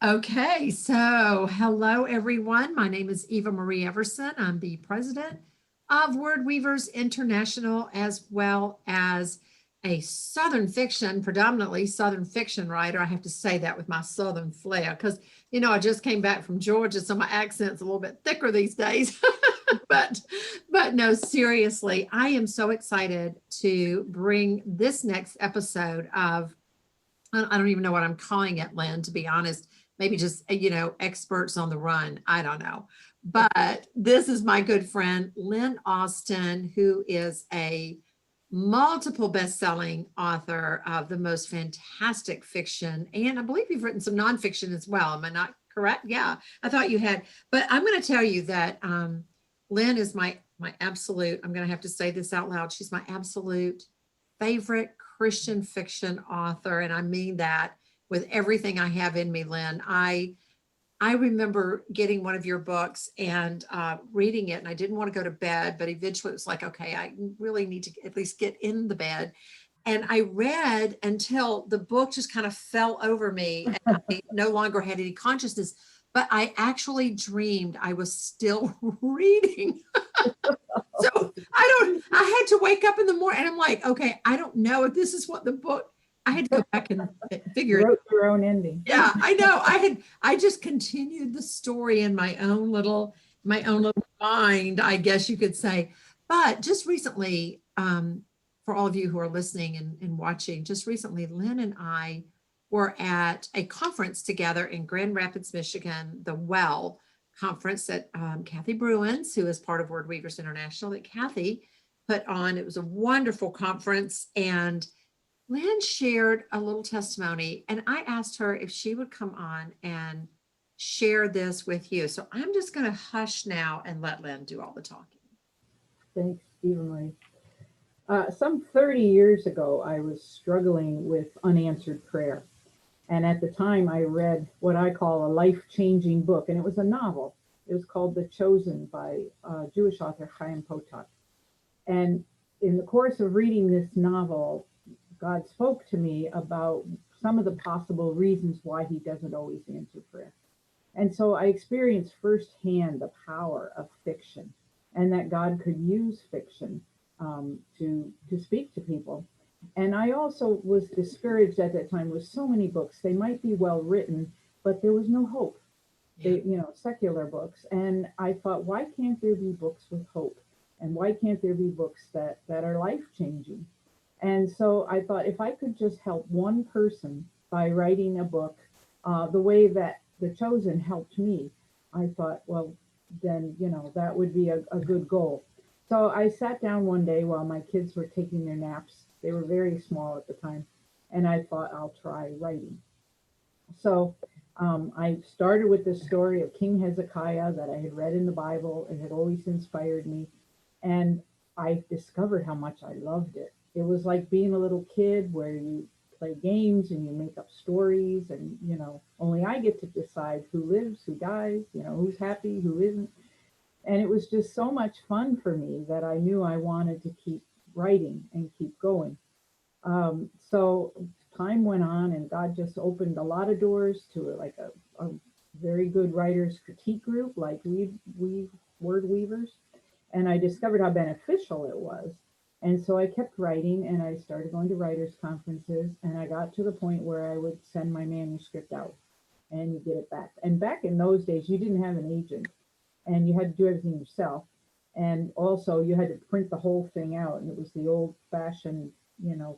Okay, so hello everyone. My name is Eva Marie Everson. I'm the president of Word Weavers International, as well as a Southern fiction, predominantly Southern fiction writer. I have to say that with my Southern flair because, I just came back from Georgia, so my accent's a little bit thicker these days. but but no, seriously, I am so excited to bring this next episode of I don't even know what I'm calling it, Lynn, to be honest. Maybe just, experts on the run. I don't know. But this is my good friend, Lynn Austin, who is a multiple best-selling author of the most fantastic fiction. And I believe you've written some nonfiction as well. Am I not correct? Yeah, I thought you had. But I'm going to tell you that Lynn is my absolute, I'm going to have to say this out loud. She's my absolute favorite Christian fiction author, and I mean that with everything I have in me, Lynn. I remember getting one of your books and reading it, and I didn't want to go to bed, but eventually it was like, okay, I really need to at least get in the bed. And I read until the book just kind of fell over me, and I no longer had any consciousness. But I actually dreamed I was still reading. So I had to wake up in the morning and I'm like, okay, I don't know if this is what the book, I had to go back and figure You it. wrote your own ending. Yeah, I know. I just continued the story in my own little mind, I guess you could say. But just recently, for all of you who are listening and watching, just recently, Lynn and I were at a conference together in Grand Rapids, Michigan, the Well conference that Kathy Bruins, who is part of Word Weavers International, that Kathy put on. It was a wonderful conference. And Lynn shared a little testimony, and I asked her if she would come on and share this with you. So I'm just going to hush now and let Lynn do all the talking. Thanks, Stephen Marie. Some 30 years ago, I was struggling with unanswered prayer. And at the time, I read what I call a life changing book, and it was a novel. It was called The Chosen by Jewish author Chaim Potok. And in the course of reading this novel, God spoke to me about some of the possible reasons why he doesn't always answer prayer. And so I experienced firsthand the power of fiction and that God could use fiction to speak to people. And I also was discouraged at that time with so many books. They might be well written, but there was no hope. Yeah. Secular books. And I thought, why can't there be books with hope? And why can't there be books that are life changing? And so I thought if I could just help one person by writing a book the way that The Chosen helped me, I thought, well, then, that would be a good goal. So I sat down one day while my kids were taking their naps. They were very small at the time. And I thought, I'll try writing. So I started with the story of King Hezekiah that I had read in the Bible. It had always inspired me. And I discovered how much I loved it. It was like being a little kid where you play games and you make up stories and, only I get to decide who lives, who dies, who's happy, who isn't. And it was just so much fun for me that I knew I wanted to keep writing and keep going. So time went on, and God just opened a lot of doors to like a very good writers critique group, like we Word Weavers, and I discovered how beneficial it was. And so I kept writing, and I started going to writers' conferences, and I got to the point where I would send my manuscript out, and you get it back. And back in those days, you didn't have an agent, and you had to do everything yourself. And also, you had to print the whole thing out, and it was the old-fashioned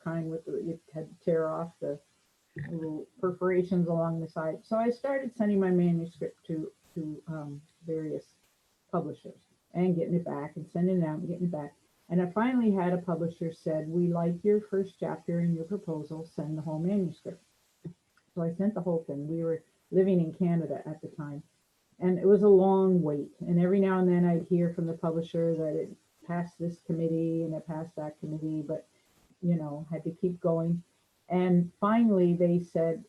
kind with you had to tear off the little perforations along the side. So I started sending my manuscript to various publishers and getting it back and sending it out and getting it back. And I finally had a publisher said, "We like your first chapter in your proposal, send the whole manuscript." So I sent the whole thing. We were living in Canada at the time. And it was a long wait. And every now and then I'd hear from the publisher that it passed this committee and it passed that committee, but had to keep going. And finally they said,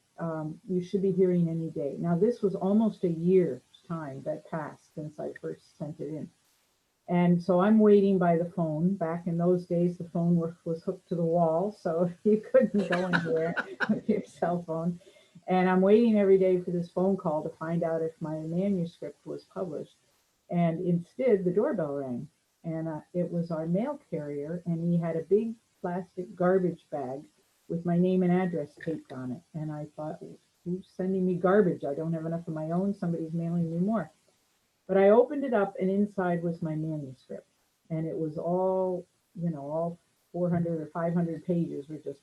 you should be hearing any day. Now this was almost a year's time that passed since I first sent it in. And so I'm waiting by the phone. Back in those days, the phone was hooked to the wall, so you couldn't go anywhere with your cell phone. And I'm waiting every day for this phone call to find out if my manuscript was published. And instead, the doorbell rang, and it was our mail carrier, and he had a big plastic garbage bag with my name and address taped on it. And I thought, who's sending me garbage? I don't have enough of my own. Somebody's mailing me more. But I opened it up, and inside was my manuscript, and it was all, all 400 or 500 pages were just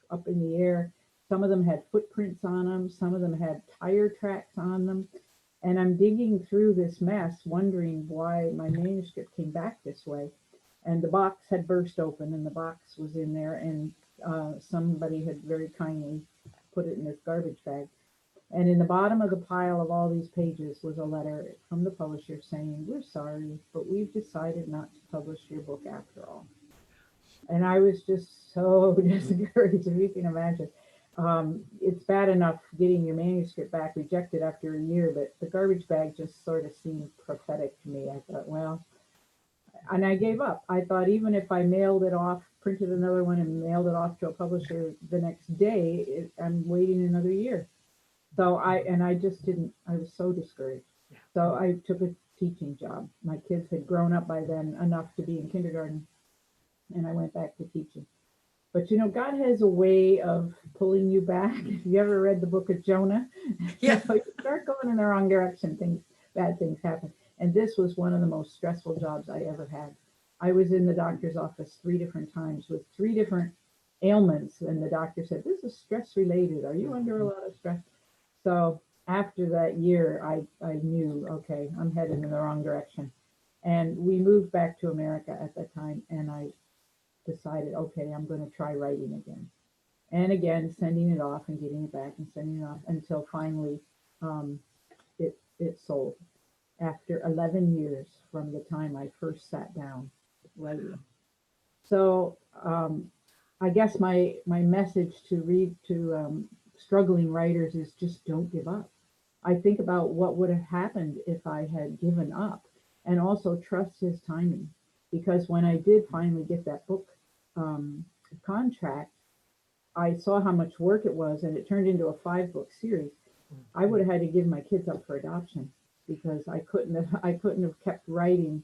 up in the air. Some of them had footprints on them. Some of them had tire tracks on them. And I'm digging through this mess, wondering why my manuscript came back this way. And the box had burst open, and the box was in there, and somebody had very kindly put it in this garbage bag. And in the bottom of the pile of all these pages was a letter from the publisher saying, "We're sorry, but we've decided not to publish your book after all." And I was just so discouraged, if you can imagine. It's bad enough getting your manuscript back rejected after a year, but the garbage bag just sort of seemed prophetic to me. I thought, well, and I gave up. I thought even if I mailed it off, printed another one and mailed it off to a publisher the next day, I'm waiting another year. So I just didn't, I was so discouraged. Yeah. So I took a teaching job. My kids had grown up by then enough to be in kindergarten, and I went back to teaching. But God has a way of pulling you back. If you ever read the book of Jonah, Yeah. you start going in the wrong direction, bad things happen. And this was one of the most stressful jobs I ever had. I was in the doctor's office 3 different times with 3 different ailments, and the doctor said, "This is stress related. Are you under a lot of stress?" So after that year, I knew, okay, I'm headed in the wrong direction. And we moved back to America at that time, and I decided, okay, I'm going to try writing again. And again, sending it off and getting it back and sending it off until finally it sold after 11 years from the time I first sat down writing. So I guess my message to struggling writers is just don't give up. I think about what would have happened if I had given up, and also trust his timing. Because when I did finally get that book contract, I saw how much work it was, and it turned into a 5-book series. I would have had to give my kids up for adoption because I couldn't have kept writing,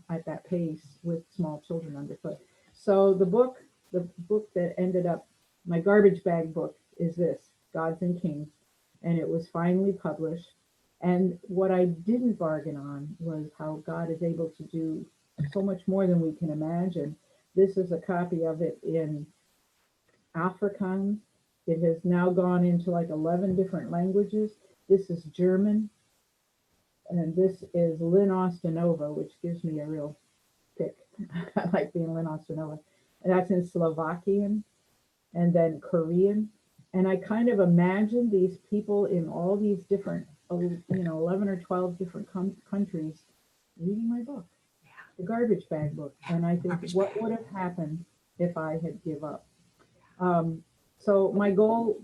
at that pace with small children underfoot. So the book that ended up my garbage bag book is this, Gods and Kings, and it was finally published. And what I didn't bargain on was how God is able to do so much more than we can imagine. This is a copy of it in Afrikaans. It has now gone into like 11 different languages. This is German, and this is Lynn Austin, which gives me a real kick. I like being Lynn Austin, and that's in Slovakian, and then Korean. And I kind of imagine these people in all these different, 11 or 12 different countries reading my book, the garbage bag book. And I think, what would have happened if I had give up? So my goal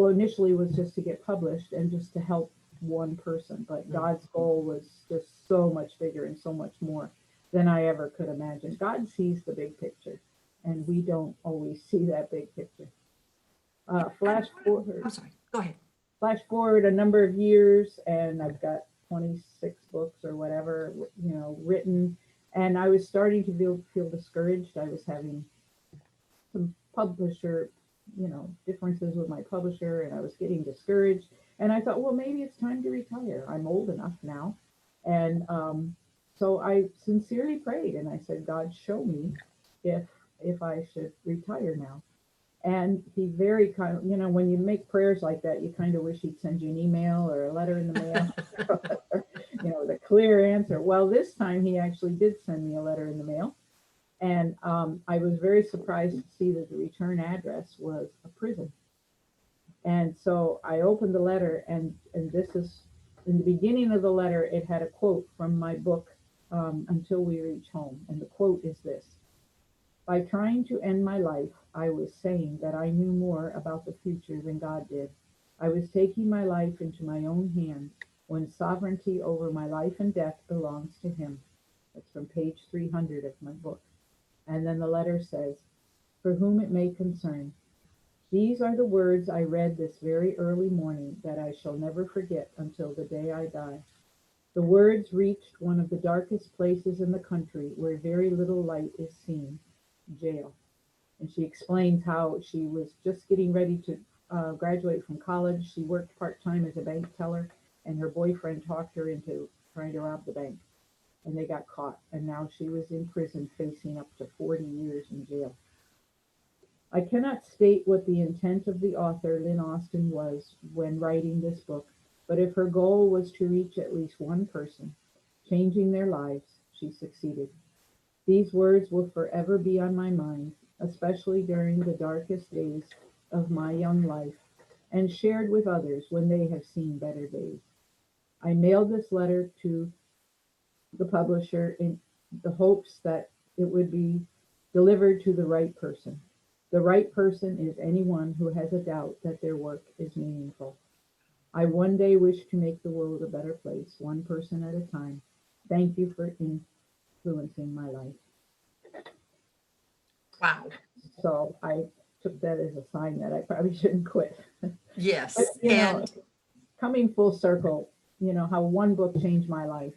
initially was just to get published and just to help one person, but God's goal was just so much bigger and so much more than I ever could imagine. God sees the big picture, and we don't always see that big picture. Flash forward. I'm sorry. Go ahead. Flash forward a number of years, and I've got 26 books or whatever, written, and I was starting to feel discouraged. I was having some publisher, differences with my publisher, and I was getting discouraged. And I thought, well, maybe it's time to retire. I'm old enough now. And so I sincerely prayed, and I said, God, show me if I should retire now. And he very kind of, when you make prayers like that, you kind of wish he'd send you an email or a letter in the mail, with a clear answer. Well, this time he actually did send me a letter in the mail. And I was very surprised to see that the return address was a prison. And so I opened the letter, and this is, in the beginning of the letter, it had a quote from my book, Until We Reach Home. And the quote is this: "By trying to end my life, I was saying that I knew more about the future than God did. I was taking my life into my own hands when sovereignty over my life and death belongs to him." That's from page 300 of my book. And then the letter says, "For whom it may concern, These are the words I read this very early morning that I shall never forget until the day I die. The words reached one of the darkest places in the country where very little light is seen, jail. And she explains how she was just getting ready to graduate from college. She worked part-time as a bank teller, and her boyfriend talked her into trying to rob the bank. And they got caught, and now she was in prison facing up to 40 years in jail. I cannot state what the intent of the author, Lynn Austin, was when writing this book, but if her goal was to reach at least one person, changing their lives, she succeeded. These words will forever be on my mind, especially during the darkest days of my young life, and shared with others when they have seen better days. I mailed this letter to the publisher in the hopes that it would be delivered to the right person. The right person is anyone who has a doubt that their work is meaningful. I one day wish to make the world a better place, one person at a time. Thank you for influencing my life. Wow. So I took that as a sign that I probably shouldn't quit. But, Yes. you know, And coming full circle, how one book changed my life.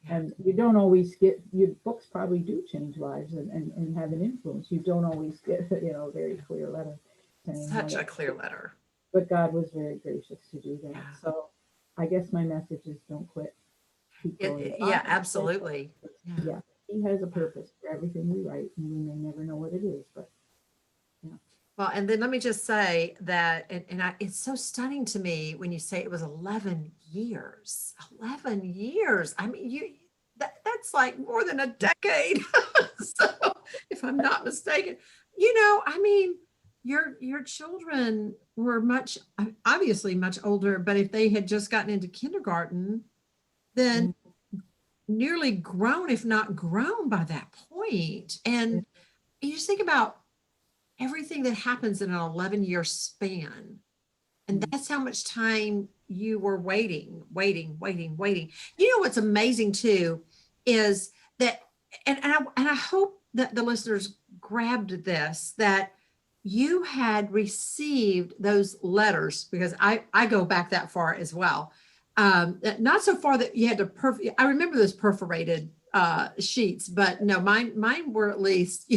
And you don't always get, your books probably do change lives and have an influence. You don't always get, a very clear letter saying how such a clear letter. but God was very gracious to do that. Yeah. So I guess my message is don't quit. Keep going. Yeah, absolutely. Yeah. He has a purpose for everything we write, and we may never know what it is, but yeah. Well, and then let me just say that, it's so stunning to me when you say it was 11 years. 11 years. I mean, that's like more than a decade. So, if I'm not mistaken, I mean, your children were obviously much older, but if they had just gotten into kindergarten, then nearly grown, if not grown by that point. And you just think about everything that happens in an 11-year span. And that's how much time you were waiting. What's amazing too is that, and I hope that the listeners grabbed this, that you had received those letters, because I go back that far as well. Not so far that you had to I remember those perforated sheets, but no, mine were at least,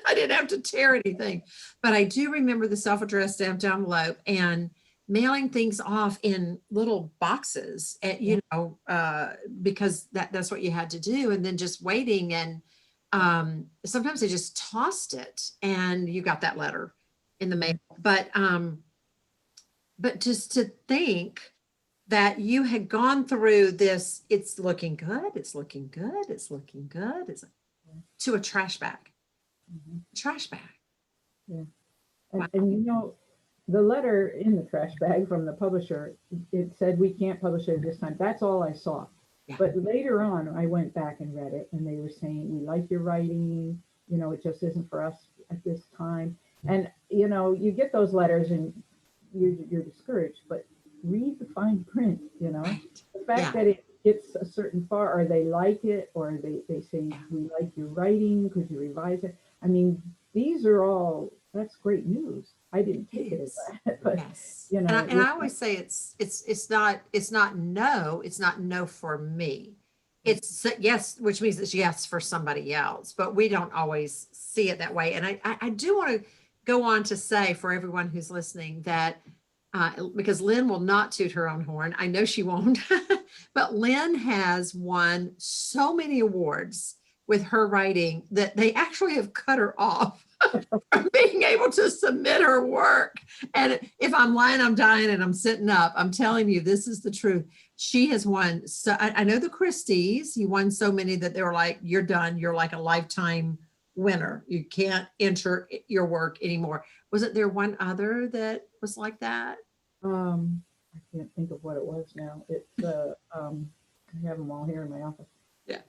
I didn't have to tear anything, but I do remember the self-addressed stamped envelope and mailing things off in little boxes, and, because that's what you had to do. And then just waiting, and sometimes they just tossed it and you got that letter in the mail. But just to think that you had gone through this, it's looking good, it's looking good, it's looking good, to a trash bag. Trash bag. Yeah. And the letter in the trash bag from the publisher, it said, we can't publish it at this time. That's all I saw. Yeah. But later on, I went back and read it, and they were saying, we like your writing, it just isn't for us at this time. And, you get those letters and you're discouraged, but read the fine print, Right. The fact that it gets a certain far, or they like it, or they say, we like your writing, could you revise it? I mean, these are all, that's great news. I didn't take it as that, but yes. And I always say it's not no for me. It's yes, which means it's yes for somebody else, but we don't always see it that way. And I do want to go on to say for everyone who's listening that because Lynn will not toot her own horn. I know she won't, but Lynn has won so many awards with her writing that they actually have cut her off from being able to submit her work. And if I'm lying, I'm dying, and I'm sitting up, I'm telling you, this is the truth. She has won. So I know the Christies, you won so many that they were like, you're done. You're like a lifetime winner. You can't enter your work anymore. Wasn't there one other that was like that? I can't think of what it was now. It's I have them all here in my office. Yeah.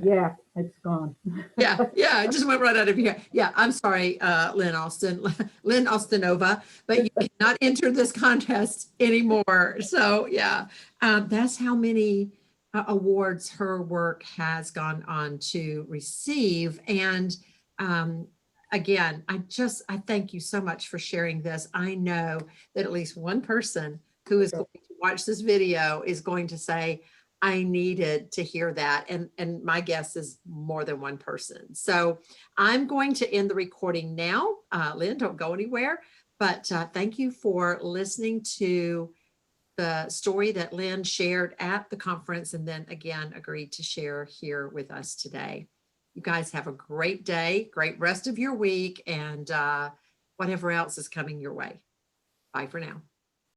Yeah, it's gone. Yeah, it just went right out of here. Yeah, I'm sorry, Lynn Austinova, but you cannot enter this contest anymore. So yeah, that's how many awards her work has gone on to receive. And again, I thank you so much for sharing this. I know that at least one person who is going to watch this video is going to say, I needed to hear that. And my guess is more than one person. So I'm going to end the recording now. Lynn, don't go anywhere. But thank you for listening to the story that Lynn shared at the conference and then again agreed to share here with us today. You guys have a great day, great rest of your week, and whatever else is coming your way. Bye for now.